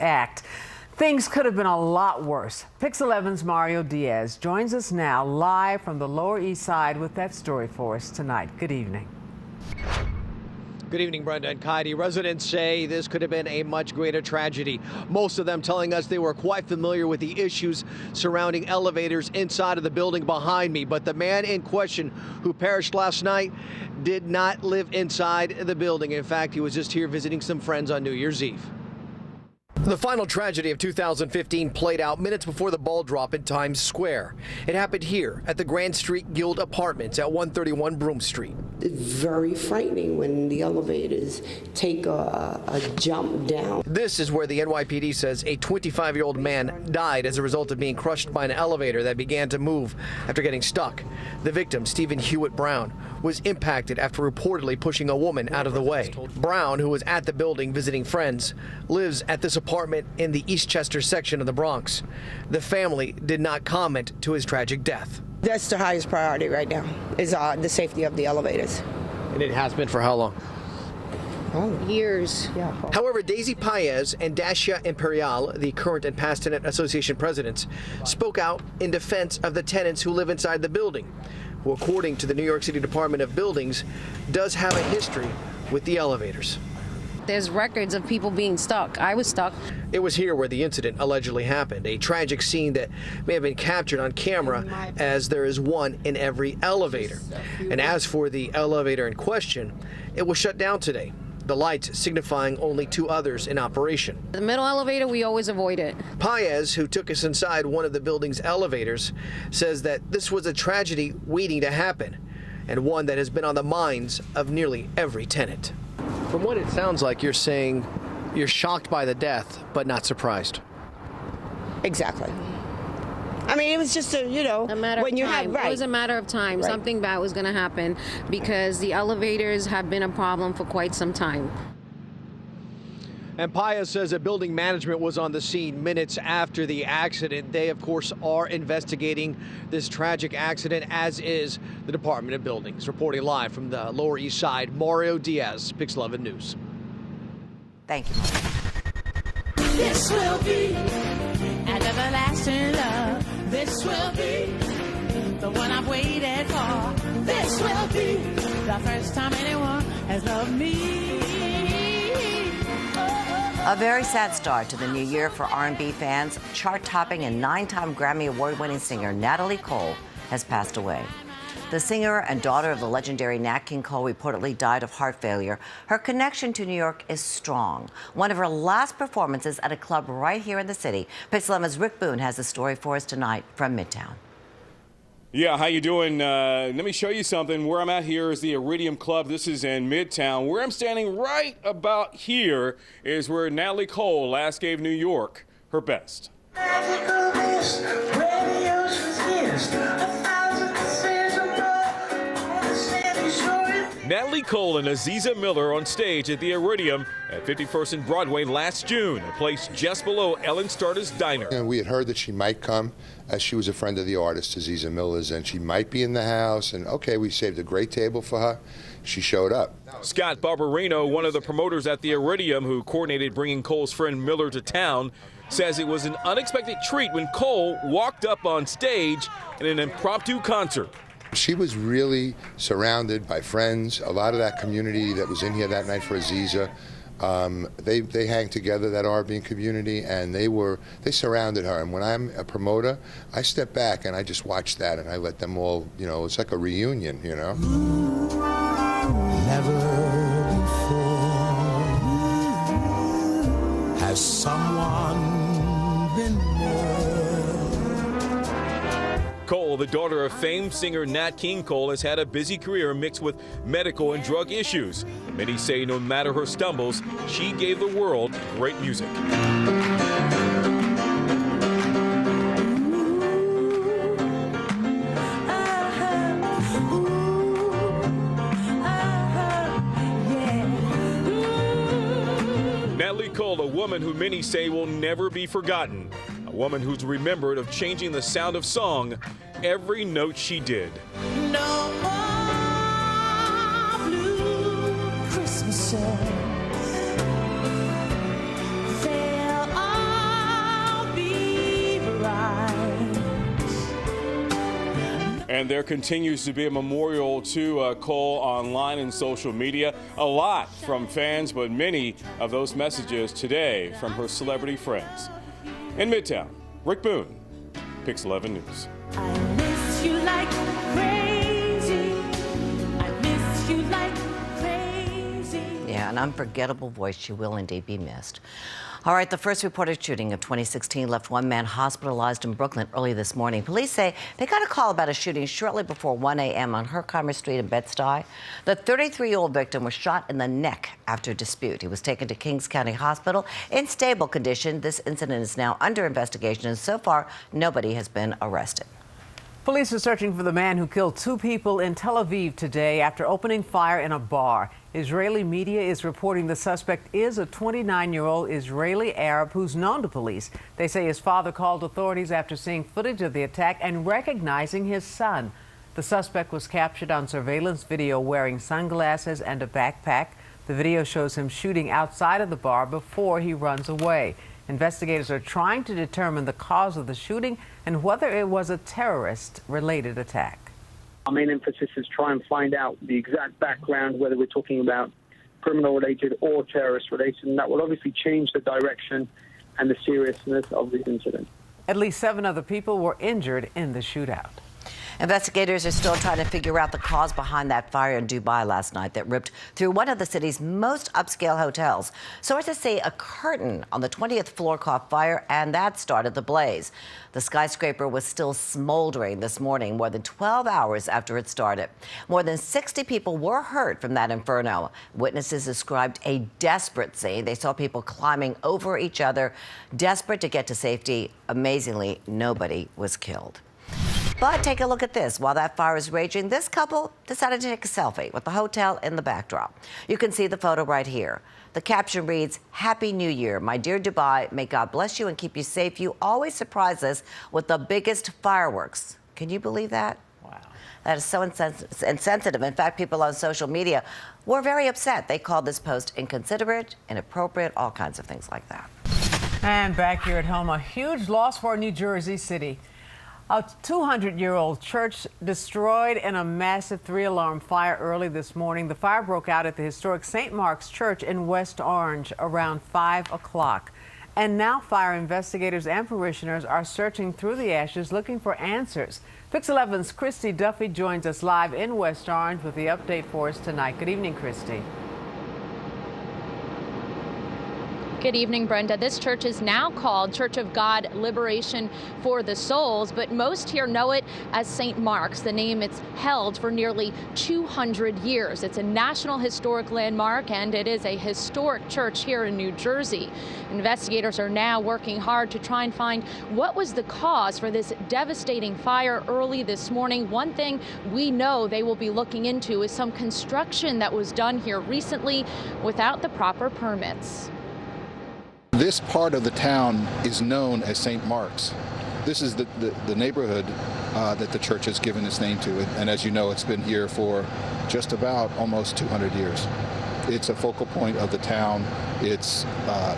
Act. Things could have been a lot worse. PIX 11's Mario Diaz joins us now live from the Lower East Side with that story for us tonight. Good evening. Good evening, Brenda and Kaity. Residents say this could have been a much greater tragedy. Most of them telling us they were quite familiar with the issues surrounding elevators inside of the building behind me. But the man in question who perished last night did not live inside the building. In fact, he was just here visiting some friends on New Year's Eve. The final tragedy of 2015 played out minutes before the ball drop in Times Square. It happened here at the Grand Street Guild Apartments at 131 Broome Street. It's very frightening when the elevators take a jump down. This is where the NYPD says a 25-year-old man died as a result of being crushed by an elevator that began to move after getting stuck. The victim, Stephen Hewitt Brown, was impacted after reportedly pushing a woman out of the way. Brown, who was at the building visiting friends, lives at this apartment in the Eastchester section of the Bronx. The family did not comment to his tragic death. That's the highest priority right now, is the safety of the elevators. And it has been for how long? Years. Yeah. However, Daisy Piazza and Dacia Imperial, the current and past tenant association presidents, spoke out in defense of the tenants who live inside the building, who, according to the New York City Department of Buildings, does have a history with the elevators. There's records of people being stuck. I was stuck. It was here where the incident allegedly happened, a tragic scene that may have been captured on camera, as there is one in every elevator. And as for the elevator in question, it was shut down today, the lights signifying only 2 others in operation. The middle elevator, we always avoid it. Piazza, who took us inside one of the building's elevators, says that this was a tragedy waiting to happen, and one that has been on the minds of nearly every tenant. From what it sounds like, you're saying you're shocked by the death, but not surprised. Exactly. I mean, it was just A matter when of you time. have, right. It was a matter of time. Right. Something bad was going to happen because the elevators have been a problem for quite some time. And Piazza says that building management was on the scene minutes after the accident. They, of course, are investigating this tragic accident, as is the Department of Buildings. Reporting live from the Lower East Side, Mario Diaz, PIX 11 News. Thank you. This will be an everlasting love. This will be the one I've waited for. This will be the first time anyone has loved me. A very sad start to the new year for R&B fans. Chart-topping and 9-time Grammy Award-winning singer Natalie Cole has passed away. The singer and daughter of the legendary Nat King Cole reportedly died of heart failure. Her connection to New York is strong. One of her last performances at a club right here in the city. PIX 11's Rick Boone has the story for us tonight from Midtown. Yeah, how you doing? Let me show you something. Where I'm at here is the Iridium Club. This is in Midtown. Where I'm standing right about here is where Natalie Cole last gave New York her best. Natalie Cole and Aziza Miller on stage at the Iridium at 51st and Broadway last June, a place just below Ellen Starter's Diner. And we had heard that she might come, as she was a friend of the artist, Aziza Miller's, and she might be in the house. And okay, we saved a great table for her. She showed up. Scott Barbarino, one of the promoters at the Iridium who coordinated bringing Cole's friend Miller to town, says it was an unexpected treat when Cole walked up on stage in an impromptu concert. She was really surrounded by friends. A lot of that community that was in here that night for Aziza, they hang together, that R&B community, and they surrounded her. And when I'm a promoter, I step back and I just watch that and I let them all, it's like a reunion, Never before has someone been more. Cole, the daughter of famed singer Nat King Cole, has had a busy career mixed with medical and drug issues. Many say no matter her stumbles, she gave the world great music. Natalie Cole, a woman who many say will never be forgotten. A woman who's remembered of changing the sound of song every note she did. No more blue Christmases. They'll all And there continues to be a memorial to Cole online and social media. A lot from fans, but many of those messages today from her celebrity friends. In Midtown, Rick Boone, PIX 11 News. I miss you like crazy. I miss you like crazy. Yeah, an unforgettable voice. She will indeed be missed. All right, the first reported shooting of 2016 left one man hospitalized in Brooklyn early this morning. Police say they got a call about a shooting shortly before 1 a.m. on Herkimer Street in Bed-Stuy. The 33-year-old victim was shot in the neck after a dispute. He was taken to Kings County Hospital in stable condition. This incident is now under investigation, and so far, nobody has been arrested. Police are searching for the man who killed 2 people in Tel Aviv today after opening fire in a bar. Israeli media is reporting the suspect is a 29-year-old Israeli Arab who's known to police. They say his father called authorities after seeing footage of the attack and recognizing his son. The suspect was captured on surveillance video wearing sunglasses and a backpack. The video shows him shooting outside of the bar before he runs away. Investigators are trying to determine the cause of the shooting and whether it was a terrorist-related attack. Our main emphasis is try and find out the exact background, whether we're talking about criminal-related or terrorist-related, and that will obviously change the direction and the seriousness of this incident. At least 7 other people were injured in the shootout. Investigators are still trying to figure out the cause behind that fire in Dubai last night that ripped through one of the city's most upscale hotels. Sources say a curtain on the 20th floor caught fire, and that started the blaze. The skyscraper was still smoldering this morning, more than 12 hours after it started. More than 60 people were hurt from that inferno. Witnesses described a desperate scene. They saw people climbing over each other, desperate to get to safety. Amazingly, nobody was killed. But take a look at this. While that fire is raging, this couple decided to take a selfie with the hotel in the backdrop. You can see the photo right here. The caption reads, "Happy New Year. My dear Dubai, may God bless you and keep you safe. You always surprise us with the biggest fireworks." Can you believe that? Wow. That is so insensitive. In fact, people on social media were very upset. They called this post inconsiderate, inappropriate, all kinds of things like that. And back here at home, a huge loss for New Jersey City. A 200-year-old church destroyed in a massive 3-alarm fire early this morning. The fire broke out at the historic St. Mark's Church in West Orange around 5 o'clock. And now fire investigators and parishioners are searching through the ashes looking for answers. PIX 11's Christy Duffy joins us live in West Orange with the update for us tonight. Good evening, Christy. Good evening, Brenda. This church is now called Church of God Liberation for the Souls, but most here know it as St. Mark's, the name it's held for nearly 200 years. It's a National Historic Landmark, and it is a historic church here in New Jersey. Investigators are now working hard to try and find what was the cause for this devastating fire early this morning. One thing we know they will be looking into is some construction that was done here recently without the proper permits. This part of the town is known as St. Mark's. This is the neighborhood that the church has given its name to. And as you know, it's been here for just about almost 200 years. It's a focal point of the town. It's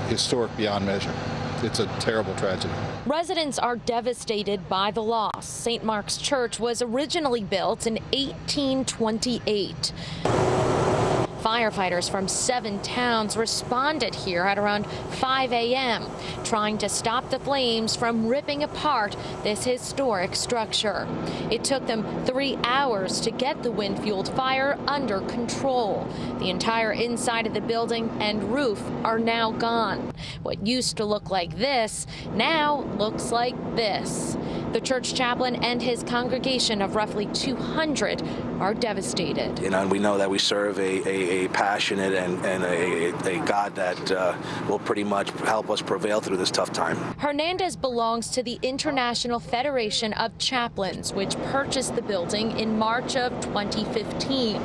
historic beyond measure. It's a terrible tragedy. Residents are devastated by the loss. St. Mark's Church was originally built in 1828. Firefighters from 7 towns responded here at around 5 a.m., trying to stop the flames from ripping apart this historic structure. It took them 3 hours to get the wind-fueled fire under control. The entire inside of the building and roof are now gone. What used to look like this now looks like this. The church chaplain and his congregation of roughly 200 are devastated. And we know that we serve a passionate and a God that will pretty much help us prevail through this tough time. Hernandez belongs to the International Federation of Chaplains, which purchased the building in March of 2015.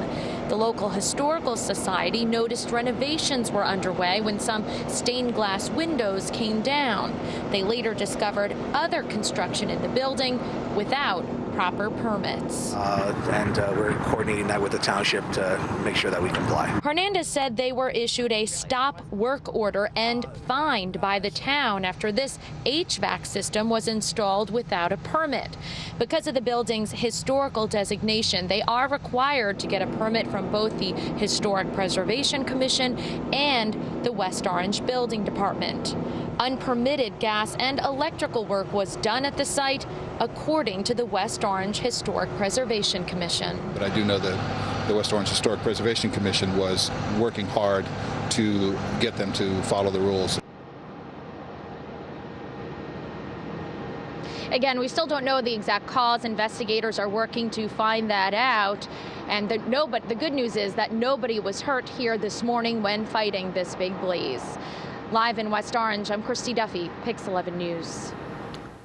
The local historical society noticed renovations were underway when some stained glass windows came down. They later discovered other construction in the building without proper permits. And we're coordinating that with the township to make sure that we comply. Hernandez said they were issued a stop work order and fined by the town after this HVAC system was installed without a permit. Because of the building's historical designation, they are required to get a permit from both the Historic Preservation Commission and the West Orange Building Department. Unpermitted gas and electrical work was done at the site, according to the West Orange Historic Preservation Commission. But I do know that the West Orange Historic Preservation Commission was working hard to get them to follow the rules. Again, we still don't know the exact cause. Investigators are working to find that out. And but the good news is that nobody was hurt here this morning when fighting this big blaze. Live in West Orange, I'm Christy Duffy, PIX 11 News.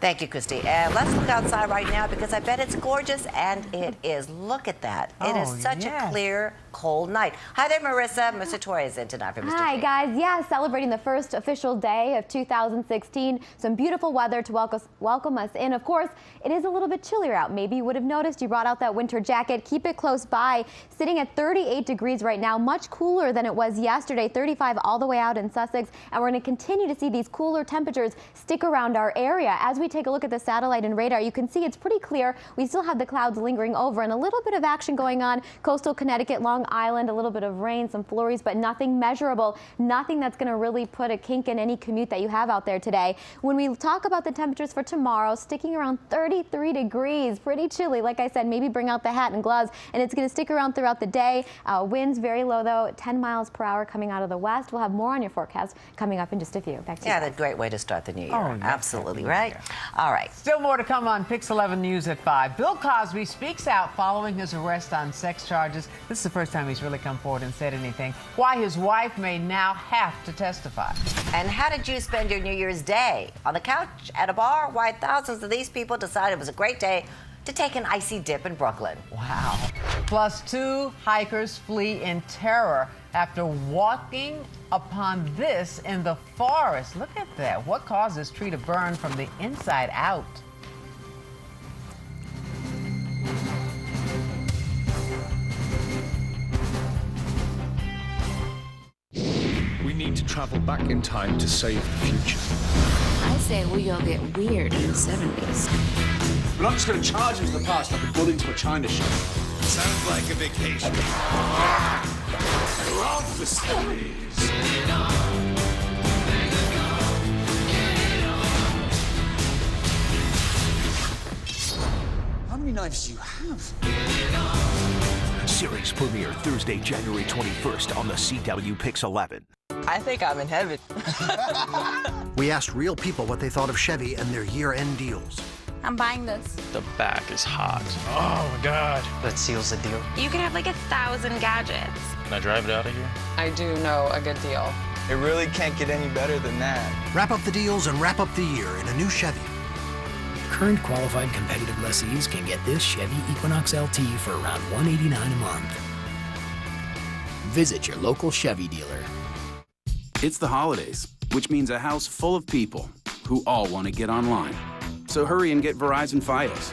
Thank you, Christy. And let's look outside right now because I bet it's gorgeous, and it is. Look at that. It is such a clear, cold night. Hi there, Marissa. Mr. Torrey is in tonight for Mr. Hi, guys. Yeah, celebrating the first official day of 2016. Some beautiful weather to welcome us in. Of course, it is a little bit chillier out. Maybe you would have noticed you brought out that winter jacket. Keep it close by. Sitting at 38 degrees right now, much cooler than it was yesterday, 35 all the way out in Sussex. And we're going to continue to see these cooler temperatures stick around our area. As we take a look at the satellite and radar, you can see it's pretty clear. We still have the clouds lingering over and a little bit of action going on. Coastal Connecticut, Long Island, a little bit of rain, some flurries, but nothing measurable. Nothing that's going to really put a kink in any commute that you have out there today. When we talk about the temperatures for tomorrow, sticking around 33 degrees, pretty chilly. Like I said, maybe bring out the hat and gloves, and it's going to stick around throughout the day. Winds very low though, 10 miles per hour coming out of the west. We'll have more on your forecast coming up in just a few. Back to you. Yeah, that's a great way to start the new year. Oh, absolutely, right? All right. Still more to come on PIX 11 News at 5. Bill Cosby speaks out following his arrest on sex charges. This is the first time he's really come forward and said anything. Why his wife may now have to testify. And how did you spend your New Year's Day? On the couch, at a bar? Why thousands of these people decided it was a great day to take an icy dip in Brooklyn. Wow. Plus, 2 hikers flee in terror after walking upon this in the forest. Look at that. What caused this tree to burn from the inside out? We need to travel back in time to save the future. I say we all get weird in the 70s. We're not just going to charge into the past like a bull into a china shop. Sounds like a vacation. I love the 70s. How many knives do you have? Series premiere Thursday, January 21st on the WPIX 11. I think I'm in heaven. We asked real people what they thought of Chevy and their year-end deals. I'm buying this. The back is hot. Oh my God. That seals the deal. You can have like 1,000 gadgets. Can I drive it out of here? I do know a good deal. It really can't get any better than that. Wrap up the deals and wrap up the year in a new Chevy. Current qualified competitive lessees can get this Chevy Equinox LT for around $189 a month. Visit your local Chevy dealer. It's the holidays, which means a house full of people who all want to get online. So hurry and get Verizon Fios.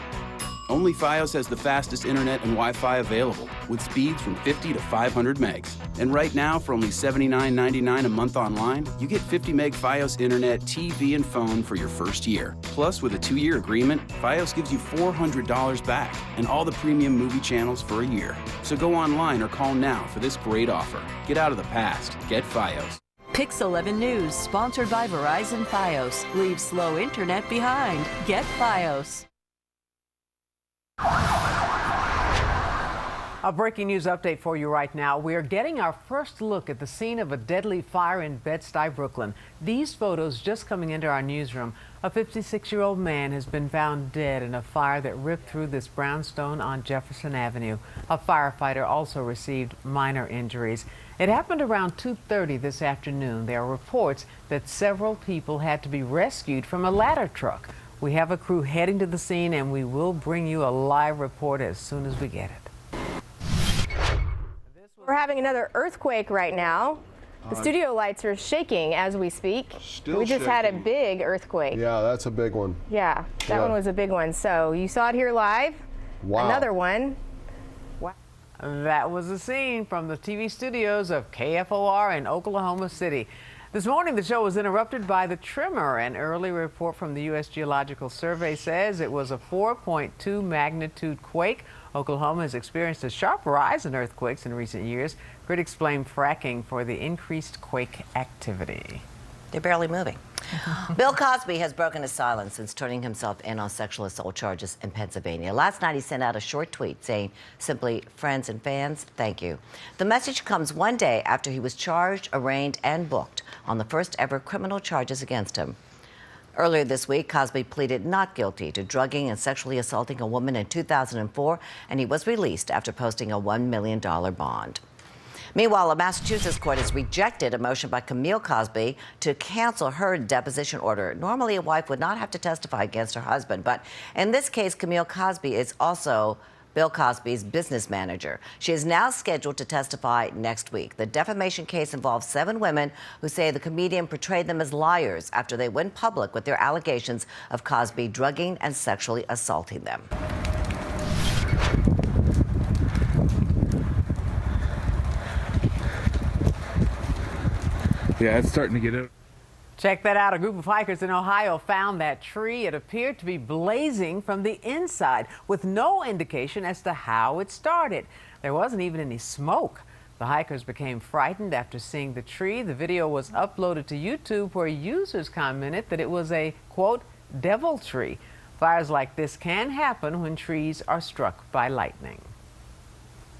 Only Fios has the fastest internet and Wi-Fi available, with speeds from 50 to 500 megs. And right now, for only $79.99 a month online, you get 50 meg Fios internet, TV, and phone for your first year. Plus, with a 2-year agreement, Fios gives you $400 back and all the premium movie channels for a year. So go online or call now for this great offer. Get out of the past. Get Fios. PIX 11 News, sponsored by Verizon Fios. Leave slow internet behind. Get Fios. A breaking news update for you right now. We are getting our first look at the scene of a deadly fire in Bed-Stuy, Brooklyn. These photos just coming into our newsroom. A 56-year-old man has been found dead in a fire that ripped through this brownstone on Jefferson Avenue. A firefighter also received minor injuries. It happened around 2:30 this afternoon. There are reports that several people had to be rescued from a ladder truck. We have a crew heading to the scene, and we will bring you a live report as soon as we get it. We're having another earthquake right now. The studio lights are shaking as we speak. We just had a big earthquake. Yeah, that's a big one. Yeah, that one was a big one. So you saw it here live. Wow. Another one. Wow. That was a scene from the TV studios of KFOR in Oklahoma City. This morning, the show was interrupted by the tremor. An early report from the U.S. Geological Survey says it was a 4.2 magnitude quake. Oklahoma has experienced a sharp rise in earthquakes in recent years. Critics blame fracking for the increased quake activity. They're barely moving. Bill Cosby has broken his silence since turning himself in on sexual assault charges in Pennsylvania. Last night, he sent out a short tweet saying simply, "Friends and fans, thank you." The message comes one day after he was charged, arraigned, and booked on the first ever criminal charges against him. Earlier this week, Cosby pleaded not guilty to drugging and sexually assaulting a woman in 2004, and he was released after posting a $1 million bond. Meanwhile, a Massachusetts court has rejected a motion by Camille Cosby to cancel her deposition order. Normally, a wife would not have to testify against her husband, but in this case, Camille Cosby is also Bill Cosby's business manager. She is now scheduled to testify next week. The defamation case involves 7 women who say the comedian portrayed them as liars after they went public with their allegations of Cosby drugging and sexually assaulting them. Yeah, it's starting to get out. Check that out. A group of hikers in Ohio found that tree. It appeared to be blazing from the inside with no indication as to how it started. There wasn't even any smoke. The hikers became frightened after seeing the tree. The video was uploaded to YouTube where users commented that it was a, quote, devil tree. Fires like this can happen when trees are struck by lightning.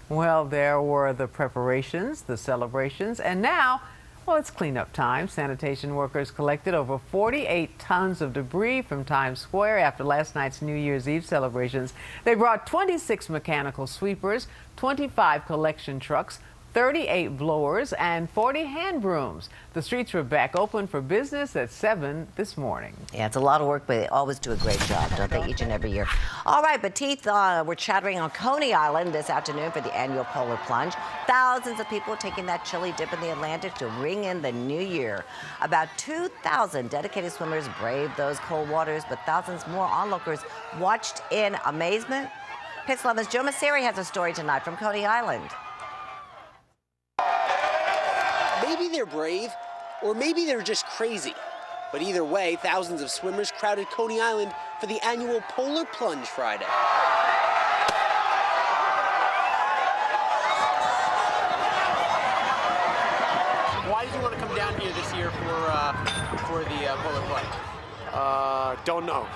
Well, there were the preparations, the celebrations, and now, well, it's cleanup time. Sanitation workers collected over 48 tons of debris from Times Square after last night's New Year's Eve celebrations. They brought 26 mechanical sweepers, 25 collection trucks, 38 blowers, and 40 hand brooms. The streets were back open for business at 7 this morning. Yeah, it's a lot of work, but they always do a great job, don't they, each and every year? All right, but teeth were chattering on Coney Island this afternoon for the annual Polar Plunge. Thousands of people taking that chilly dip in the Atlantic to ring in the new year. About 2,000 dedicated swimmers braved those cold waters, but thousands more onlookers watched in amazement. PIX 11's Joe Masseri has a story tonight from Coney Island. Maybe they're brave, or maybe they're just crazy. But either way, thousands of swimmers crowded Coney Island for the annual Polar Plunge Friday. Why did you want to come down here this year for the Polar Plunge? Don't know.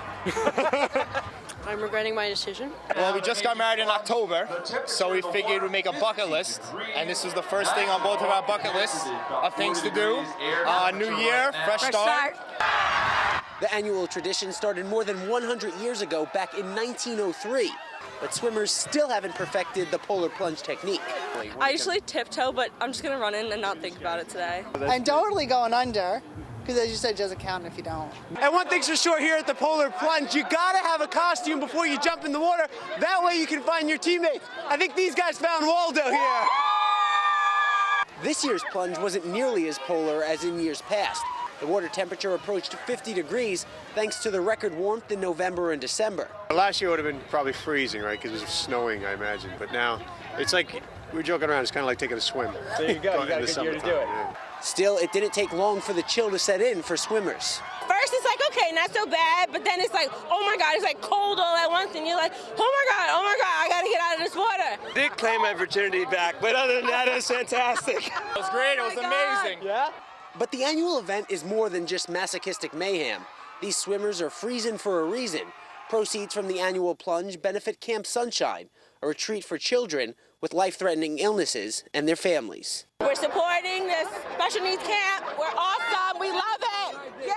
I'm regretting my decision. Well, we just got married in October, so we figured we'd make a bucket list, and this was the first thing on both of our bucket lists of things to do. New year, fresh start. The annual tradition started more than 100 years ago, back in 1903. But swimmers still haven't perfected the polar plunge technique. I usually tiptoe, but I'm just gonna run in and not think about it today. I'm totally going under. Because as you said, it doesn't count if you don't. And one thing's for sure here at the Polar Plunge, you gotta have a costume before you jump in the water. That way you can find your teammates. I think these guys found Waldo here. This year's plunge wasn't nearly as polar as in years past. The water temperature approached 50 degrees thanks to the record warmth in November and December. Last year would have been probably freezing, right? Because it was snowing, I imagine. But now it's like, we were joking around, it's kind of like taking a swim. There you go, you got a good year to do it. Yeah. Still, it didn't take long for the chill to set in for swimmers. First it's like, okay, not so bad, but then it's like, oh my God, it's like cold all at once, and you're like, oh my God, I gotta get out of this water. Did claim my virginity back, but other than that, it was fantastic. It was great, it was amazing. Yeah? But the annual event is more than just masochistic mayhem. These swimmers are freezing for a reason. Proceeds from the annual plunge benefit Camp Sunshine, a retreat for children with life-threatening illnesses and their families. We're supporting this special needs camp. We're awesome. We love it. Yeah!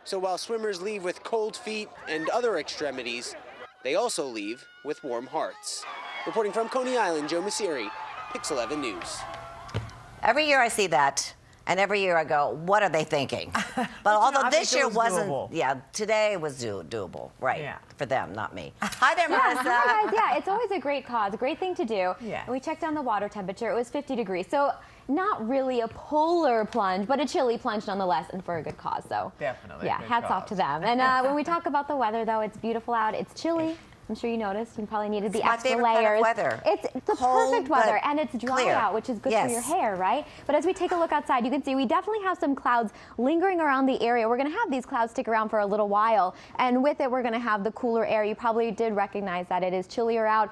So while swimmers leave with cold feet and other extremities, they also leave with warm hearts. Reporting from Coney Island, Joe Masseri, PIX 11 News. Every year I see that, and every year I go, what are they thinking? But although this year wasn't, doable. Today was doable, right? Yeah. For them, not me. Hi there, Marissa. Hi guys. Yeah, it's always a great cause, a great thing to do. Yeah. And we checked on the water temperature. It was 50 degrees. So not really a polar plunge, but a chilly plunge nonetheless, and for a good cause. So definitely. yeah, hats off to them. And when we talk about the weather, though, it's beautiful out. It's chilly. I'm sure you noticed. You probably needed the It's my extra favorite kind of layers. weather. It's the Cold, perfect weather, but and it's dry clear. out, which is good Yes. for your hair, right? But as we take a look outside, you can see we definitely have some clouds lingering around the area. We're going to have these clouds stick around for a little while, and with it, we're going to have the cooler air. You probably did recognize that it is chillier out.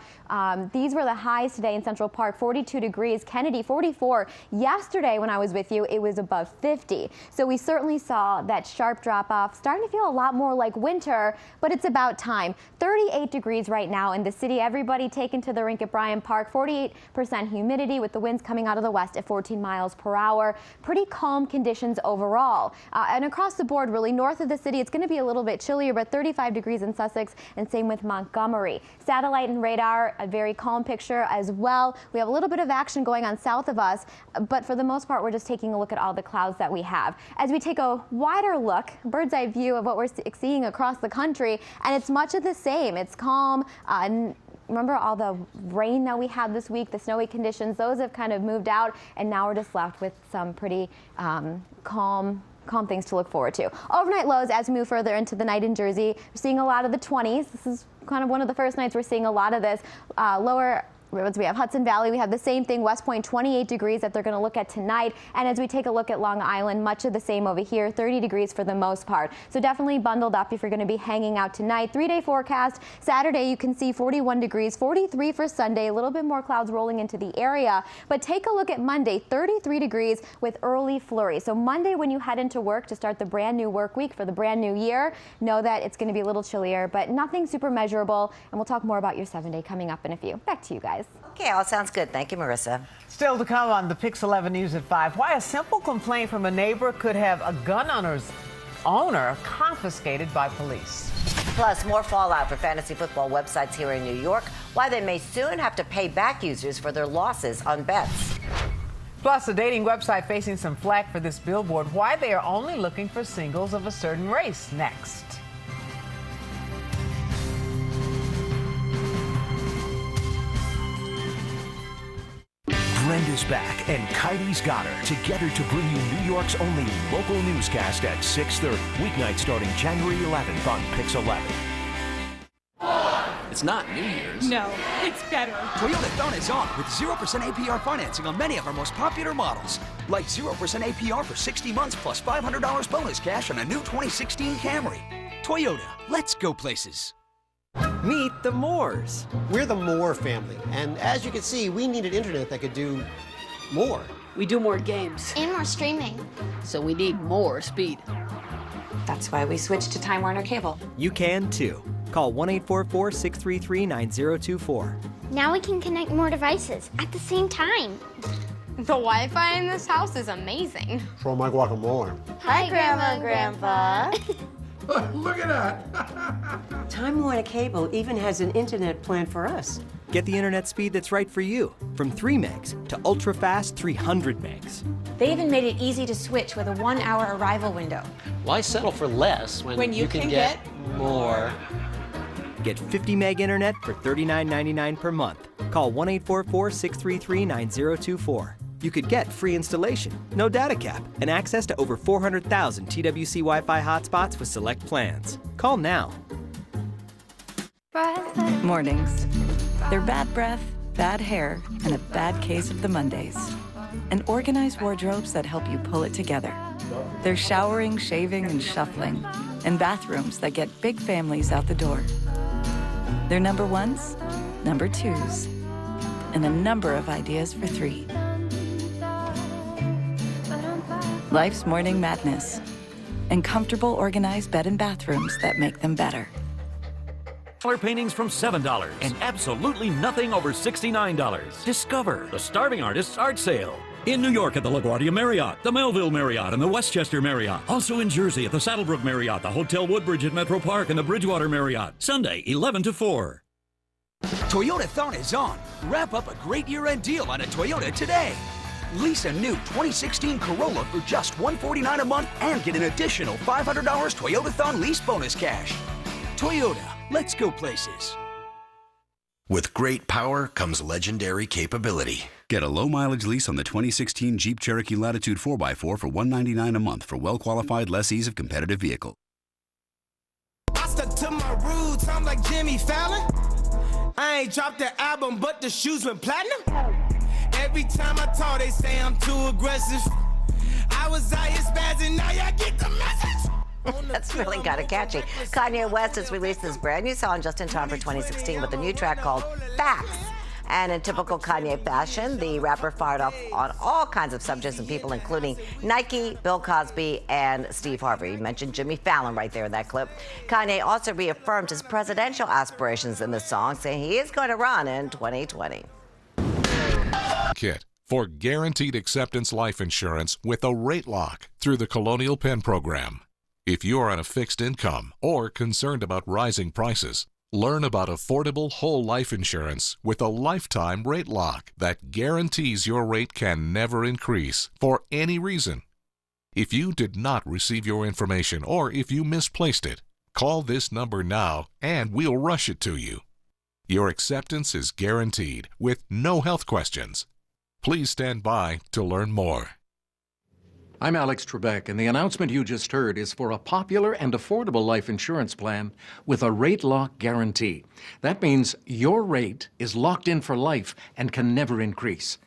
These were the highs today in Central Park, 42 degrees. Kennedy, 44. Yesterday, when I was with you, it was above 50. So we certainly saw that sharp drop off, starting to feel a lot more like winter, but it's about time. 38 degrees right now in the city. Everybody taken to the rink at Bryant Park. 48% humidity with the winds coming out of the west at 14 miles per hour. Pretty calm conditions overall. And across the board, really, north of the city, it's going to be a little bit chillier, but 35 degrees in Sussex, and same with Montgomery. Satellite and radar, a very calm picture as well. We have a little bit of action going on south of us, but for the most part, we're just taking a look at all the clouds that we have. As we take a wider look, bird's eye view of what we're seeing across the country, and it's much of the same. It's calm. Remember all the rain that we had this week, the snowy conditions, those have kind of moved out, and now we're just left with some pretty calm things to look forward to. Overnight lows as we move further into the night in Jersey. We're seeing a lot of the 20s. This is kind of one of the first nights we're seeing a lot of this. Lower roads, we have Hudson Valley, we have the same thing, West Point, 28 degrees that they're going to look at tonight. And as we take a look at Long Island, much of the same over here, 30 degrees for the most part. So definitely bundled up if you're going to be hanging out tonight. 3-day forecast. Saturday, you can see 41 degrees, 43 for Sunday, a little bit more clouds rolling into the area. But take a look at Monday, 33 degrees with early flurry. So Monday, when you head into work to start the brand new work week for the brand new year, know that it's going to be a little chillier, but nothing super measurable. And we'll talk more about your 7-day coming up in a few. Back to you guys. Okay, all sounds good. Thank you, Marissa. Still to come on the PIX 11 News at 5. Why a simple complaint from a neighbor could have a gun owner confiscated by police. Plus, more fallout for fantasy football websites here in New York. Why they may soon have to pay back users for their losses on bets. Plus, a dating website facing some flack for this billboard. Why they are only looking for singles of a certain race. Next. Brenda's back and Kaity's got her together to bring you New York's only local newscast at 6:30. Weeknight starting January 11th on PIX 11. It's not New Year's. No, it's better. Toyota Thon is on with 0% APR financing on many of our most popular models. Like 0% APR for 60 months plus $500 bonus cash on a new 2016 Camry. Toyota, let's go places. Meet the Moores. We're the Moore family, and as you can see, we needed internet that could do more. We do more games. And more streaming. So we need more speed. That's why we switched to Time Warner Cable. You can too. Call 1-844-633-9024. Now we can connect more devices at the same time. The Wi-Fi in this house is amazing. For my guacamole. Hi, Grandma and Grandpa. Look at that. Time Warner Cable even has an internet plan for us. Get the internet speed that's right for you, from 3 megs to ultra-fast 300 megs. They even made it easy to switch with a 1-hour arrival window. Why settle for less when you can get more? Get 50 meg internet for $39.99 per month. Call 1-844-633-9024. You could get free installation, no data cap, and access to over 400,000 TWC Wi-Fi hotspots with select plans. Call now. Mornings. They're bad breath, bad hair, and a bad case of the Mondays. And organized wardrobes that help you pull it together. They're showering, shaving, and shuffling, and bathrooms that get big families out the door. They're number ones, number twos, and a number of ideas for 3. Life's morning madness, and comfortable, organized bed and bathrooms that make them better. Color paintings from $7 and absolutely nothing over $69. Discover the Starving Artists Art Sale. In New York at the LaGuardia Marriott, the Melville Marriott, and the Westchester Marriott. Also in Jersey at the Saddlebrook Marriott, the Hotel Woodbridge at Metro Park, and the Bridgewater Marriott. Sunday, 11 to 4. Toyota Thon is on. Wrap up a great year-end deal on a Toyota today. Lease a new 2016 Corolla for just $149 a month and get an additional $500 Toyota Thon lease bonus cash. Toyota, let's go places. With great power comes legendary capability. Get a low-mileage lease on the 2016 Jeep Cherokee Latitude 4x4 for $199 a month for well-qualified lessees of competitive vehicle. I stuck to my roots, I'm like Jimmy Fallon. I ain't dropped the album, but the shoes went platinum. Every time I talk, they say I'm too aggressive. I was out here spazzing, now y'all get the message. That's really kind of catchy. Kanye West has released this brand new song just in time for 2016 with a new track called Facts. And in typical Kanye fashion, the rapper fired off on all kinds of subjects and people, including Nike, Bill Cosby, and Steve Harvey. He mentioned Jimmy Fallon right there in that clip. Kanye also reaffirmed his presidential aspirations in the song, saying he is going to run in 2020. Kit for guaranteed acceptance life insurance with a rate lock through the Colonial Penn program. If you are on a fixed income or concerned about rising prices, learn about affordable whole life insurance with a lifetime rate lock that guarantees your rate can never increase for any reason. If you did not receive your information or if you misplaced it, call this number now and we'll rush it to you. Your acceptance is guaranteed with no health questions. Please stand by to learn more. I'm Alex Trebek, and the announcement you just heard is for a popular and affordable life insurance plan with a rate lock guarantee. That means your rate is locked in for life and can never increase.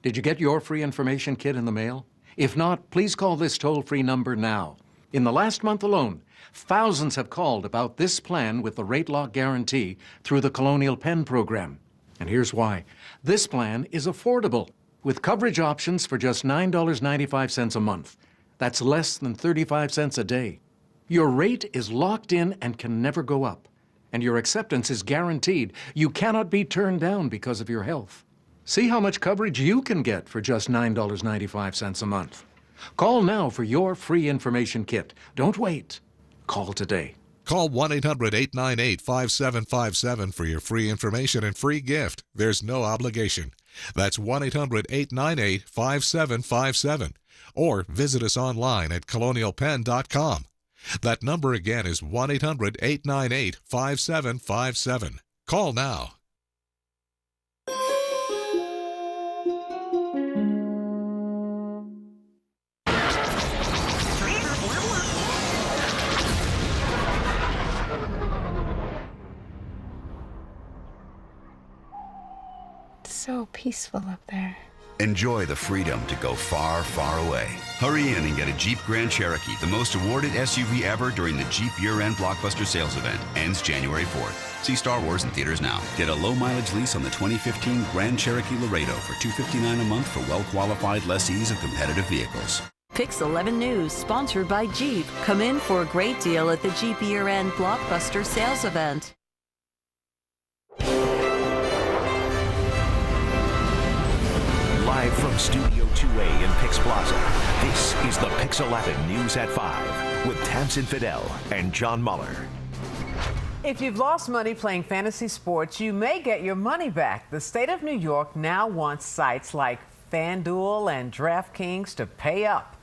Did you get your free information kit in the mail? If not, please call this toll-free number now. In the last month alone, thousands have called about this plan with the rate lock guarantee through the Colonial Penn program. And here's why. This plan is affordable, with coverage options for just $9.95 a month. That's less than 35 cents a day. Your rate is locked in and can never go up. And your acceptance is guaranteed. You cannot be turned down because of your health. See how much coverage you can get for just $9.95 a month. Call now for your free information kit. Don't wait. Call today. Call 1-800-898-5757 for your free information and free gift. There's no obligation. That's 1-800-898-5757. Or visit us online at colonialpenn.com. That number again is 1-800-898-5757. Call now. So peaceful up there. Enjoy the freedom to go far, far away. Hurry in and get a Jeep Grand Cherokee, the most awarded SUV ever during the Jeep year-end blockbuster sales event. Ends January 4th. See Star Wars in theaters now. Get a low-mileage lease on the 2015 Grand Cherokee Laredo for $259 a month for well-qualified lessees of competitive vehicles. PIX 11 News, sponsored by Jeep. Come in for a great deal at the Jeep year-end blockbuster sales event. Live from Studio 2A in PIX Plaza, this is the PIX 11 News at 5 with Tamsin Fidel and John Muller. If you've lost money playing fantasy sports, you may get your money back. The state of New York now wants sites like FanDuel and DraftKings to pay up.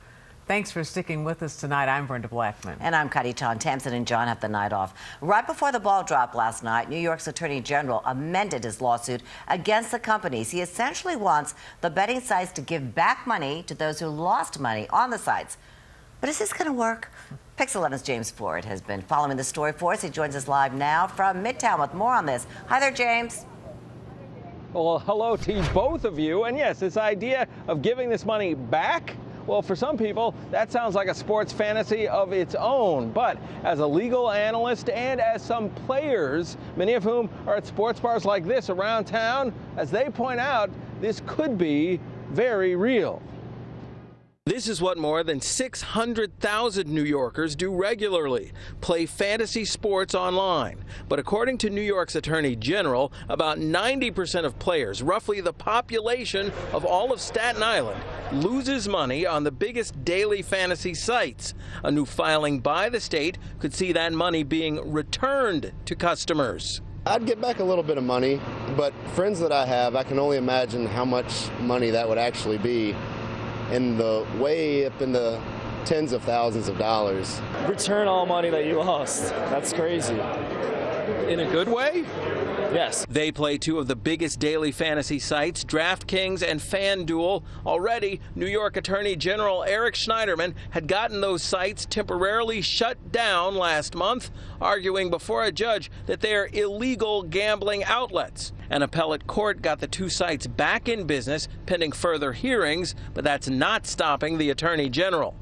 Thanks for sticking with us tonight. I'm Brenda Blackmon. And I'm Kaity Tong. Tamsin and John have the night off. Right before the ball dropped last night, New York's Attorney General amended his lawsuit against the companies. He essentially wants the betting sites to give back money to those who lost money on the sites. But is this going to work? PIX 11's James Ford has been following the story for us. He joins us live now from Midtown with more on this. Hi there, James. Well, hello to both of you. And yes, this idea of giving this money back, well, for some people, that sounds like a sports fantasy of its own. But as a legal analyst and as some players, many of whom are at sports bars like this around town, as they point out, this could be very real. This is what more than 600,000 New Yorkers do regularly, play fantasy sports online. But according to New York's Attorney General, about 90% of players, roughly the population of all of Staten Island, loses money on the biggest daily fantasy sites. A new filing by the state could see that money being returned to customers. I'd get back a little bit of money, but friends that I have, I can only imagine how much money that would actually be. In the way up in the tens of thousands of dollars. Return all money that you lost. That's crazy. In a good way? Yes. They play two of the biggest daily fantasy sites, DraftKings and FanDuel. Already, New York Attorney General Eric Schneiderman had gotten those sites temporarily shut down last month, arguing before a judge that they are illegal gambling outlets. An appellate court got the two sites back in business pending further hearings, but that's not stopping the Attorney General.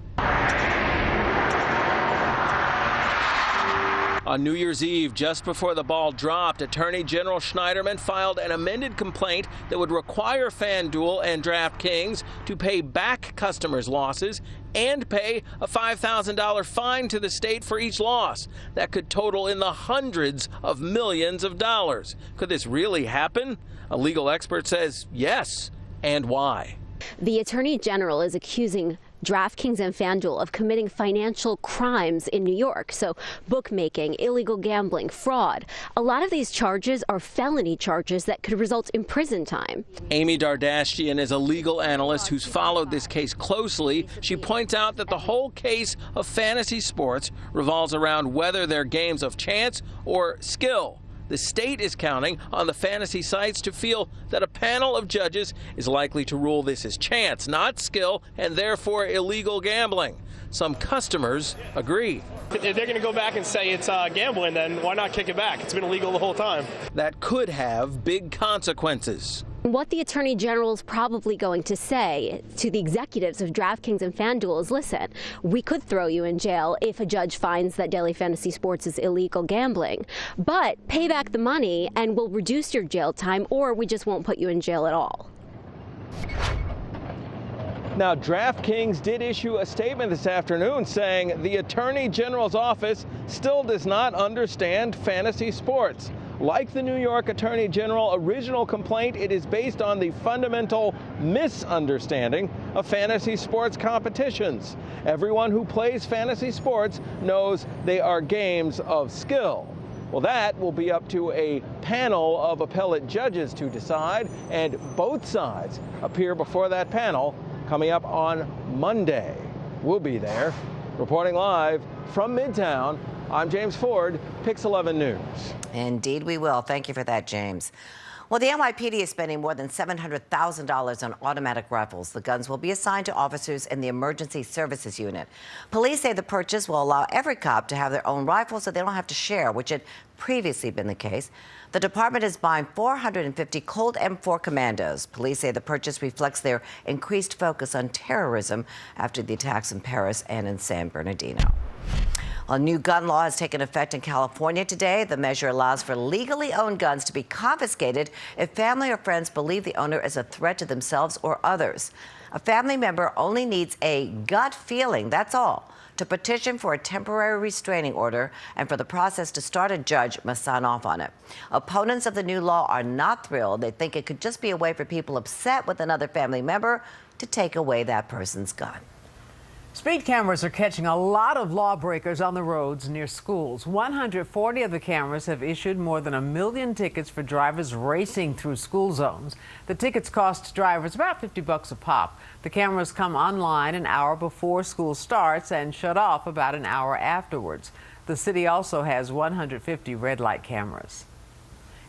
On New Year's Eve, just before the ball dropped, Attorney General Schneiderman filed an amended complaint that would require FanDuel and DraftKings to pay back customers' losses and pay a $5,000 fine to the state for each loss. That could total in the hundreds of millions of dollars. Could this really happen? A legal expert says yes. And why? The Attorney General is accusing DraftKings and FanDuel of committing financial crimes in New York. So bookmaking, illegal gambling, fraud. A lot of these charges are felony charges that could result in prison time. Amy Dardashtian is a legal analyst who's followed this case closely. She points out that the whole case of fantasy sports revolves around whether they're games of chance or skill. The state is counting on the fantasy sites to feel that a panel of judges is likely to rule this as chance, not skill, and therefore illegal gambling. Some customers agree. If they're going to go back and say it's gambling, then why not kick it back? It's been illegal the whole time. That could have big consequences. What the Attorney General is probably going to say to the executives of DraftKings and FanDuel is, listen, we could throw you in jail if a judge finds that daily fantasy sports is illegal gambling, but pay back the money and we'll reduce your jail time, or we just won't put you in jail at all. Now, DraftKings did issue a statement this afternoon saying the Attorney General's office still does not understand fantasy sports. Like the New York Attorney General original complaint, it is based on the fundamental misunderstanding of fantasy sports competitions. Everyone who plays fantasy sports knows they are games of skill. Well, that will be up to a panel of appellate judges to decide, and both sides appear before that panel coming up on Monday. We'll be there. Reporting live from Midtown, I'm James Ford, PIX 11 News. Indeed we will. Thank you for that, James. Well, the NYPD is spending more than $700,000 on automatic rifles. The guns will be assigned to officers in the Emergency Services Unit. Police say the purchase will allow every cop to have their own rifle so they don't have to share, which had previously been the case. The department is buying 450 Colt M4 Commandos. Police say the purchase reflects their increased focus on terrorism after the attacks in Paris and in San Bernardino. A new gun law has taken effect in California today. The measure allows for legally owned guns to be confiscated if family or friends believe the owner is a threat to themselves or others. A family member only needs a gut feeling, that's all, to petition for a temporary restraining order, and for the process to start, a judge must sign off on it. Opponents of the new law are not thrilled. They think it could just be a way for people upset with another family member to take away that person's gun. Speed cameras are catching a lot of lawbreakers on the roads near schools. 140 of the cameras have issued more than 1 million tickets for drivers racing through school zones. The tickets cost drivers about $50 a pop. The cameras come online an hour before school starts and shut off about an hour afterwards. The city also has 150 red light cameras.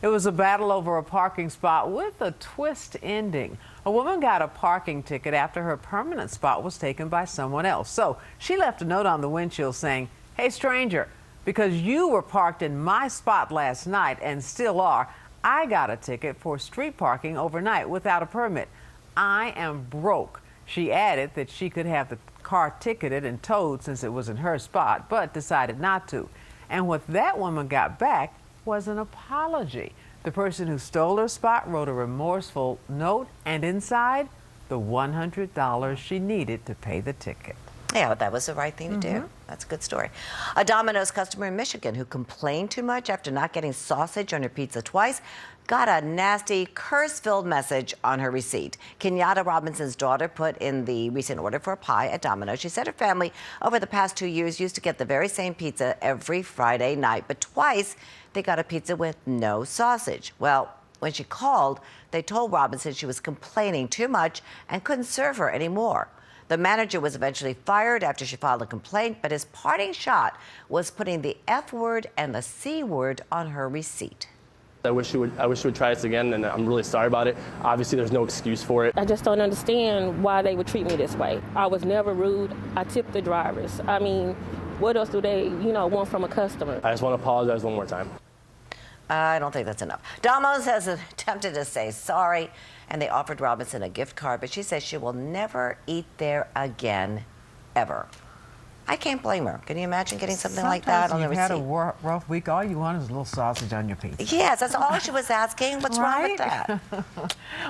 It was a battle over a parking spot with a twist ending. A woman got a parking ticket after her permanent spot was taken by someone else. So she left a note on the windshield saying, "Hey stranger, because you were parked in my spot last night and still are, I got a ticket for street parking overnight without a permit. I am broke." She added that she could have the car ticketed and towed since it was in her spot, but decided not to. And what that woman got back was an apology. The person who stole her spot wrote a remorseful note, and inside, the $100 she needed to pay the ticket. Yeah, that was the right thing to do. That's a good story. A Domino's customer in Michigan who complained too much after not getting sausage on her pizza twice got a nasty, curse-filled message on her receipt. Kenyatta Robinson's daughter put in the recent order for a pie at Domino's. She said her family, over the past 2 years, used to get the very same pizza every Friday night, but twice they got a pizza with no sausage. Well, when she called, they told Robinson she was complaining too much and couldn't serve her anymore. The manager was eventually fired after she filed a complaint, but his parting shot was putting the F word and the C word on her receipt. I wish you would try this again, and I'm really sorry about it. Obviously, there's no excuse for it. I just don't understand why they would treat me this way. I was never rude. I tipped the drivers. I mean, what else do they, want from a customer? I just want to apologize one more time. I don't think that's enough. Domino's has attempted to say sorry, and they offered Robinson a gift card, but she says she will never eat there again, ever. I can't blame her. Can you imagine getting something like that on the receipt? You've had a rough week. All you want is a little sausage on your pizza. Yes, that's all she was asking. What's wrong with that?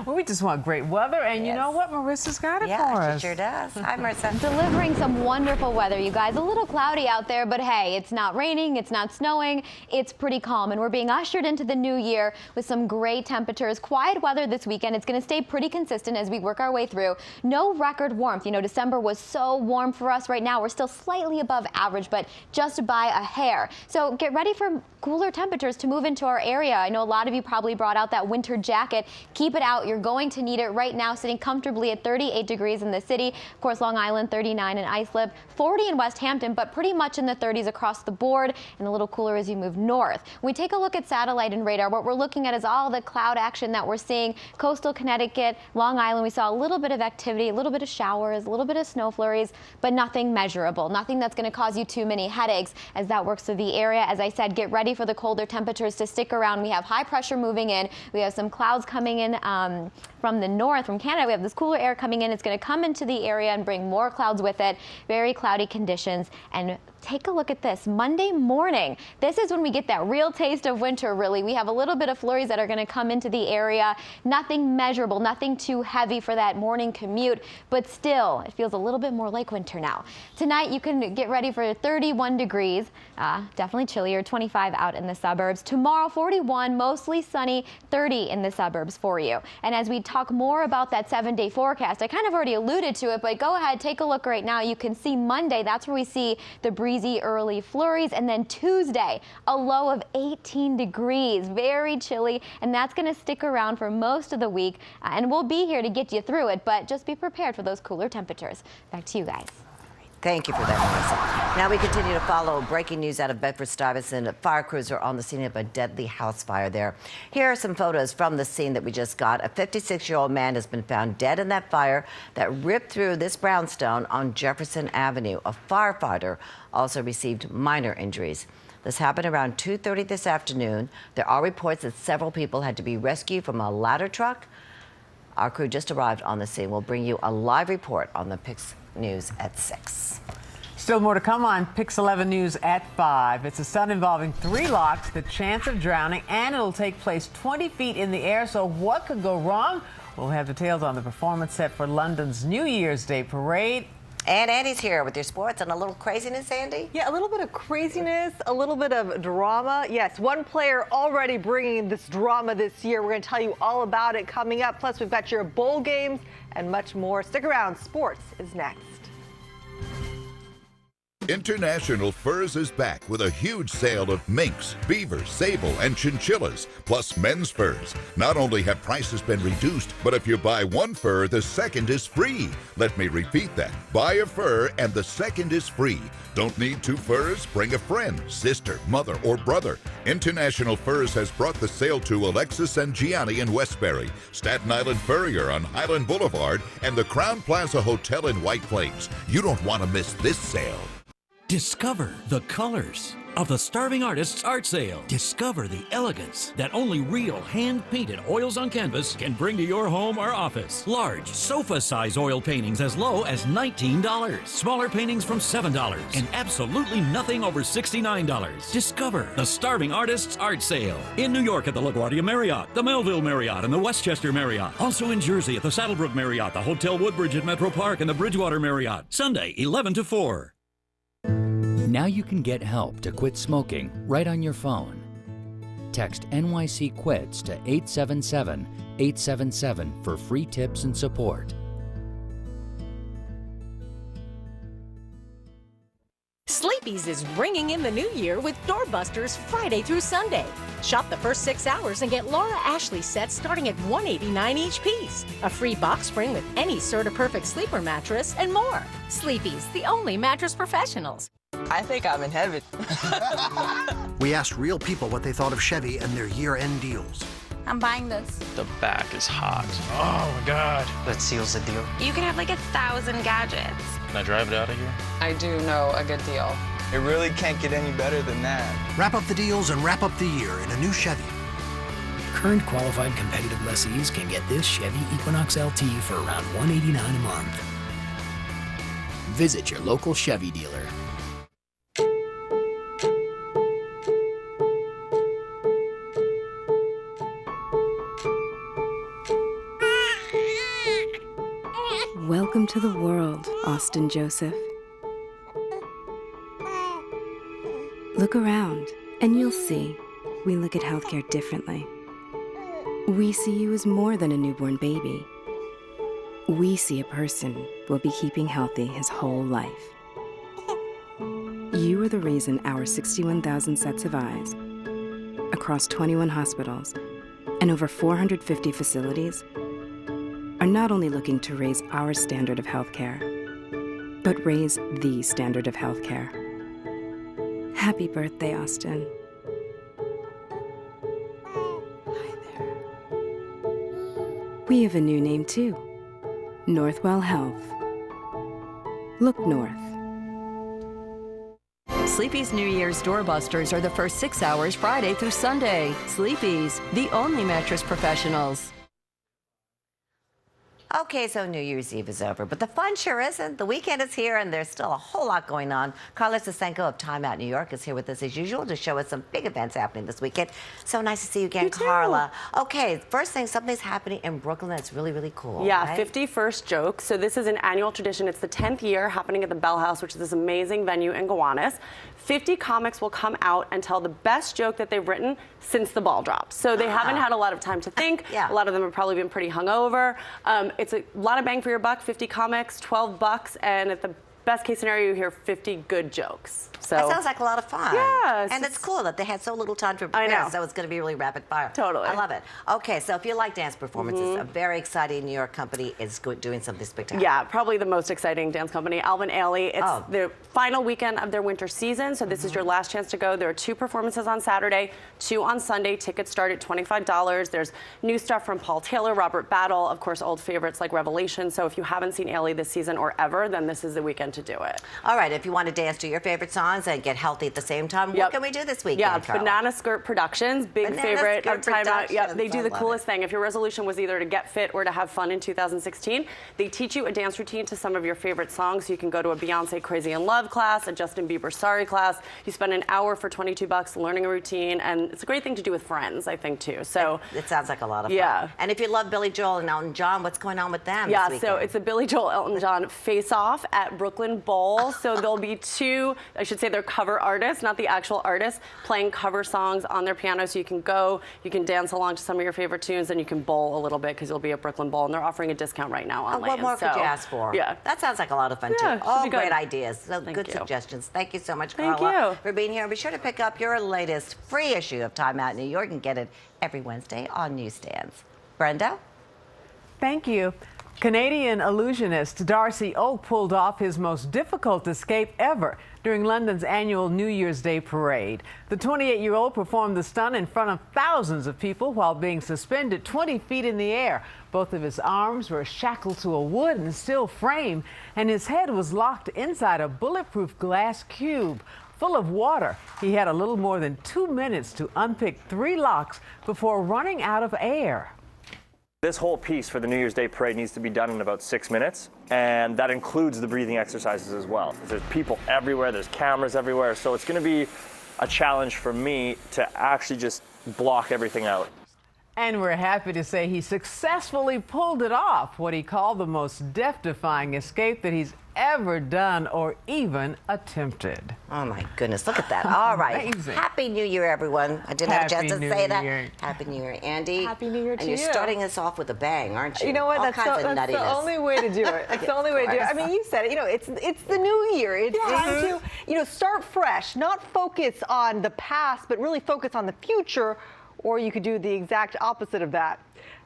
Well, we just want great weather, and you know what? Marissa's got it for us. Yeah, she sure does. Hi, Marissa. Delivering some wonderful weather, you guys. A little cloudy out there, but hey, it's not raining, it's not snowing, it's pretty calm, and we're being ushered into the new year with some great temperatures. Quiet weather this weekend. It's going to stay pretty consistent as we work our way through. No record warmth. December was so warm for us. Right now, we're still slightly above average, but just by a hair. So get ready for cooler temperatures to move into our area. I know a lot of you probably brought out that winter jacket. Keep it out. You're going to need it right now, sitting comfortably at 38 degrees in the city. Of course, Long Island, 39 in Islip, 40 in West Hampton, but pretty much in the 30s across the board, and a little cooler as you move north. When we take a look at satellite and radar, what we're looking at is all the cloud action that we're seeing. Coastal Connecticut, Long Island, we saw a little bit of activity, a little bit of showers, a little bit of snow flurries, but nothing measurable, nothing that's going to cause you too many headaches as that works through the area. As I said, get ready for the colder temperatures to stick around. We have high pressure moving in. We have some clouds coming in from the north, from Canada. We have this cooler air coming in. It's going to come into the area and bring more clouds with it. Very cloudy conditions. And take a look at this. Monday morning, this is when we get that real taste of winter, really. We have a little bit of flurries that are going to come into the area. Nothing measurable, nothing too heavy for that morning commute, but still, it feels a little bit more like winter now. Tonight, you can get ready for 31 degrees, definitely chillier, 25 out in the suburbs. Tomorrow, 41, mostly sunny, 30 in the suburbs for you. And as we talk more about that 7-day forecast, I kind of already alluded to it, but go ahead, take a look right now. You can see Monday, that's where we see the breezy early flurries, and then Tuesday, a low of 18 degrees, very chilly, and that's going to stick around for most of the week, and we'll be here to get you through it, but just be prepared for those cooler temperatures. Back to you guys. Thank you for that, Melissa. Now we continue to follow breaking news out of Bedford-Stuyvesant. Fire crews are on the scene of a deadly house fire there. Here are some photos from the scene that we just got. A 56-year-old man has been found dead in that fire that ripped through this brownstone on Jefferson Avenue. A firefighter also received minor injuries. This happened around 2:30 this afternoon. There are reports that several people had to be rescued from a ladder truck. Our crew just arrived on the scene. We'll bring you a live report on the PIX News at 6. Still more to come on PIX 11 News at 5. It's a stunt involving 3 locks, the chance of drowning, and it'll take place 20 feet in the air. So what could go wrong? We'll have details on the performance set for London's New Year's Day parade. And Andy's here with your sports and a little craziness, Andy? Yeah, a little bit of craziness, a little bit of drama. Yes, one player already bringing this drama this year. We're going to tell you all about it coming up. Plus, we've got your bowl games and much more. Stick around. Sports is next. International Furs is back with a huge sale of minks, beavers, sable, and chinchillas, plus men's furs. Not only have prices been reduced, but if you buy one fur, the second is free. Let me repeat that. Buy a fur and the second is free. Don't need 2 furs? Bring a friend, sister, mother, or brother. International Furs has brought the sale to Alexis and Gianni in Westbury, Staten Island Furrier on Highland Boulevard, and the Crown Plaza Hotel in White Plains. You don't want to miss this sale. Discover the colors of the Starving Artist's art sale. Discover the elegance that only real hand-painted oils on canvas can bring to your home or office. Large sofa-size oil paintings as low as $19. Smaller paintings from $7 and absolutely nothing over $69. Discover the Starving Artist's art sale. In New York at the LaGuardia Marriott, the Melville Marriott, and the Westchester Marriott. Also in Jersey at the Saddlebrook Marriott, the Hotel Woodbridge at Metro Park, and the Bridgewater Marriott. Sunday, 11 to 4. Now you can get help to quit smoking right on your phone. Text NYC Quits to 877-877 for free tips and support. Sleepy's is ringing in the new year with doorbusters Friday through Sunday. Shop the first 6 hours and get Laura Ashley sets starting at $189 each piece. A free box spring with any Certa Perfect sleeper mattress and more. Sleepy's, the only mattress professionals. I think I'm in heaven. We asked real people what they thought of Chevy and their year-end deals. I'm buying this. The back is hot. Oh my God. That seals the deal. You can have like 1,000 gadgets. Can I drive it out of here? I do know a good deal. It really can't get any better than that. Wrap up the deals and wrap up the year in a new Chevy. Current qualified competitive lessees can get this Chevy Equinox LT for around $189 a month. Visit your local Chevy dealer. Welcome to the world, Austin Joseph. Look around, and you'll see we look at healthcare differently. We see you as more than a newborn baby. We see a person will be keeping healthy his whole life. You are the reason our 61,000 sets of eyes, across 21 hospitals and over 450 facilities, are not only looking to raise our standard of healthcare, but raise the standard of healthcare. Happy birthday, Austin. Hi there. We have a new name, too. Northwell Health. Look north. Sleepy's New Year's doorbusters are the first 6 hours Friday through Sunday. Sleepy's, the only mattress professionals. Okay, so New Year's Eve is over, but the fun sure isn't. The weekend is here, and there's still a whole lot going on. Carlos Sasenko of Time Out New York is here with us as usual to show us some big events happening this weekend. So nice to see you again, You too. Carla. Okay, first thing, something's happening in Brooklyn that's really, really cool. Yeah, right? 51st Joke. So this is an annual tradition. It's the 10th year happening at the Bell House, which is this amazing venue in Gowanus. 50 comics will come out and tell the best joke that they've written since the ball dropped. So they haven't had a lot of time to think. A lot of them have probably been pretty hungover. It's a lot of bang for your buck, 50 comics, $12, and at the best case scenario, you hear 50 good jokes. So that sounds like a lot of fun. Yeah. And it's cool that they had so little time to prepare. I know. So it's going to be really rapid fire. Totally. I love it. Okay, so if you like dance performances, a very exciting New York company is doing something spectacular. Yeah, probably the most exciting dance company, Alvin Ailey. It's the final weekend of their winter season, so this is your last chance to go. There are 2 performances on Saturday, 2 on Sunday. Tickets start at $25. There's new stuff from Paul Taylor, Robert Battle, of course, old favorites like Revelation. So if you haven't seen Ailey this season or ever, then this is the weekend to do it. All right, if you want to dance to your favorite songs and get healthy at the same time, what can we do this weekend, Yeah, Carla? Banana Skirt Productions, big favorite of Time Out. Yep, they do the love coolest thing. If your resolution was either to get fit or to have fun in 2016, they teach you a dance routine to some of your favorite songs. So you can go to a Beyonce Crazy in Love class, a Justin Bieber Sorry class. You spend an hour for $22 learning a routine, and it's a great thing to do with friends, I think, too. So it sounds like a lot of fun. Yeah. And if you love Billy Joel and Elton John, what's going on with them Yeah, this so weekend? it's a Billy Joel Elton John face-off at Brooklyn Bowl. So there'll be 2, I should say they're cover artists, not the actual artists, playing cover songs on their piano. So you can go, you can dance along to some of your favorite tunes, and you can bowl a little bit because you'll be at Brooklyn Bowl, and they're offering a discount right now on What land. more could you ask for? Yeah. That sounds like a lot of fun, Yeah, too. should All be good. great ideas. So Thank good you. suggestions. Thank you so much, Thank Carla, you. for being here. Be sure to pick up your latest free issue of Time Out New York and get it every Wednesday on newsstands. Brenda? Thank you. Canadian illusionist Darcy Oak pulled off his most difficult escape ever during London's annual New Year's Day parade. The 28-year-old performed the stunt in front of thousands of people while being suspended 20 feet in the air. Both of his arms were shackled to a wooden steel frame, and his head was locked inside a bulletproof glass cube full of water. He had a little more than 2 minutes to unpick 3 locks before running out of air. This whole piece for the New Year's Day parade needs to be done in about 6 minutes, and that includes the breathing exercises as well. There's people everywhere, there's cameras everywhere, so it's going to be a challenge for me to actually just block everything out. And we're happy to say he successfully pulled it off, what he called the most death-defying escape that he's ever done or even attempted. Oh my goodness, look at that. All right. Amazing. Happy New Year, everyone. I didn't have a chance to Happy say New that. Year. Happy New Year, Andy. Happy New Year to And you're you. starting us off with a bang, aren't you? You know what? All That's kinds of the nuttiness. only way to do it. That's the only way to do it. I mean, you said it. You know, it's the new year. It's time to start fresh, not focus on the past, but really focus on the future. Or you could do the exact opposite of that.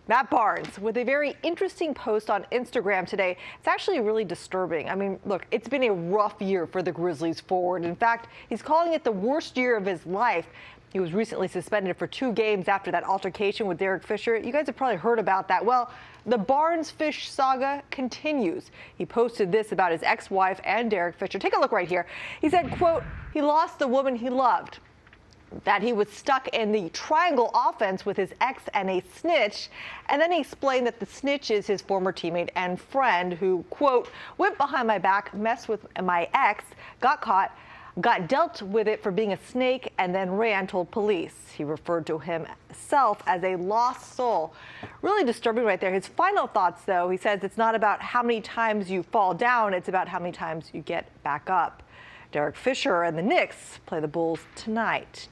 Matt Barnes with a very interesting post on Instagram today. It's actually really disturbing. I mean, look, it's been a rough year for the Grizzlies forward. In fact, he's calling it the worst year of his life. He was recently suspended for 2 games after that altercation with Derek Fisher. You guys have probably heard about that. Well, the Barnes-Fish saga continues. He posted this about his ex-wife and Derek Fisher. Take a look right here. He said, quote, he lost the woman he loved, that he was stuck in the triangle offense with his ex and a snitch. And then he explained that the snitch is his former teammate and friend who, quote, went behind my back, messed with my ex, got caught, got dealt with it for being a snake, and then ran, told police. He referred to himself as a lost soul. Really disturbing right there. His final thoughts, though, he says it's not about how many times you fall down, it's about how many times you get back up. Derek Fisher and the Knicks play the Bulls tonight.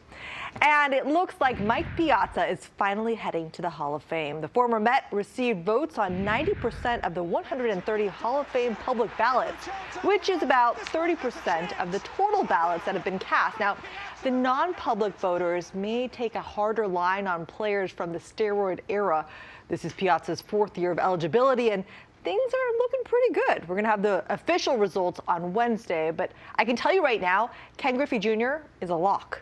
And it looks like Mike Piazza is finally heading to the Hall of Fame. The former Met received votes on 90% of the 130 Hall of Fame public ballots, which is about 30% of the total ballots that have been cast. Now, the non-public voters may take a harder line on players from the steroid era. This is Piazza's 4th year of eligibility, and things are looking pretty good. We're going to have the official results on Wednesday, but I can tell you right now, Ken Griffey Jr. is a lock.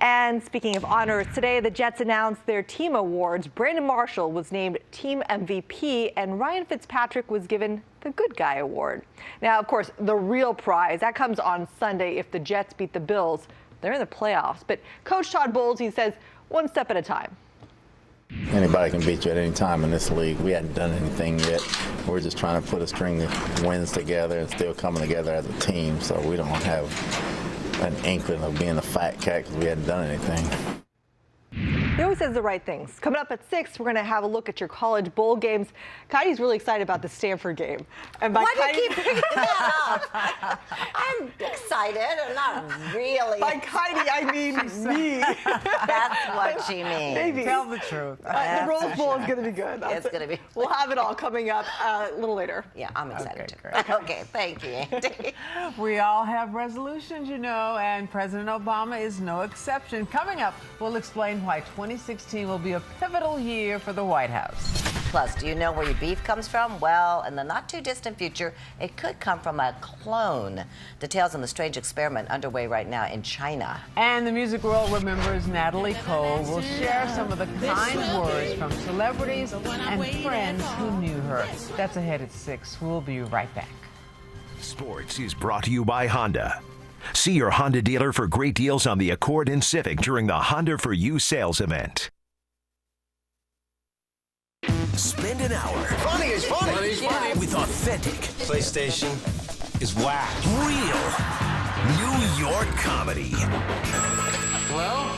And speaking of honors, today the Jets announced their team awards. Brandon Marshall was named Team MVP, and Ryan Fitzpatrick was given the Good Guy Award. Now, of course, the real prize, that comes on Sunday if the Jets beat the Bills. They're in the playoffs. But Coach Todd Bowles, he says, one step at a time. Anybody can beat you at any time in this league. We hadn't done anything yet. We're just trying to put a string of wins together and still coming together as a team, so we don't have an inkling of being a fat cat because we hadn't done anything. He always says the right things. Coming up at 6, we're going to have a look at your college bowl games. Kaity's really excited about the Stanford game. And by Why do you keep bringing that up? I'm excited. I'm not really. By Kaity, I mean me. That's what she means. Maybe. Tell the truth. The Rose Bowl is going to be good. It's going to be. We'll have it all coming up a little later. Yeah, I'm excited too. Okay, thank you, Andy. We all have resolutions, you know, and President Obama is no exception. Coming up, we'll explain why 2016 will be a pivotal year for the White House. Plus, do you know where your beef comes from? Well, in the not-too-distant future, it could come from a clone. Details on the strange experiment underway right now in China. And the music world remembers Natalie Cole. Will share some of the kind words from celebrities and friends who knew her. That's ahead at 6. We'll be right back. Sports is brought to you by Honda. See your Honda dealer for great deals on the Accord and Civic during the Honda for You sales event. Spend an hour. Funny is funny. Funny is funny. With authentic. PlayStation is whack. Real New York comedy. Well,